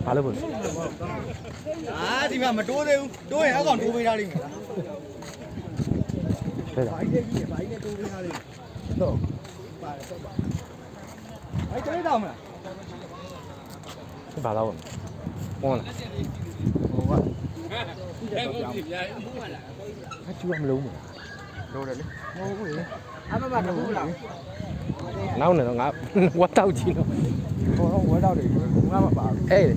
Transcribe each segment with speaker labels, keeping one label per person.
Speaker 1: ဘာလို့ဘု
Speaker 2: ဒီမှာမတိုးသေးဘူးတိုးရင်အကောင်တိုးပေးထားလိမ့်မယ်
Speaker 1: ဖဲတာ
Speaker 2: ဘာကြီးနဲ့တိုးပေးထားလိမ့်မယ်တော့ပါတယ်တော့ပါအဲ့ကျလေးတောင်းမလား
Speaker 1: ဘာလို့ဟောလား
Speaker 2: ဟိုက
Speaker 1: အချူမလုံးဘူး
Speaker 2: တိုးတယ်လေမဟုတ်ဘူးလေအမမတိုးဘူးလား
Speaker 1: နောက်နေတော့ငါဝတ်တောက်ကြီးတော့
Speaker 2: ဟိုဝဲတော့တယ်ငါမပါဘူး
Speaker 1: အေး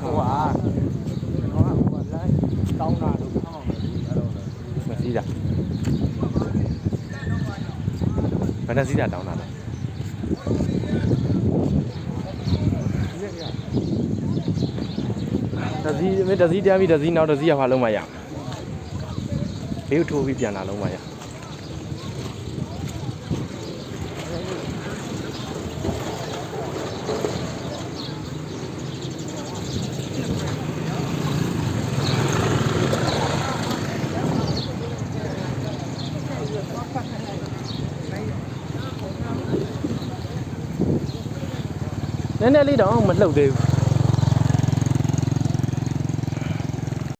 Speaker 2: ဟိုကလမ်းတောင်းတာလို့အဲ့လို
Speaker 1: မစီးတာဘယ်နဲ့စီးတာတောင်းတာလဲတစည်းတစည်းတန်းပြီးတစည်းနောက်တစည်းရဖာလုံးမရဘေးထိုးပြီးပြန်လာလုံးမရနည်းနည်းလေးတော့မလှုပ်သေးဘူး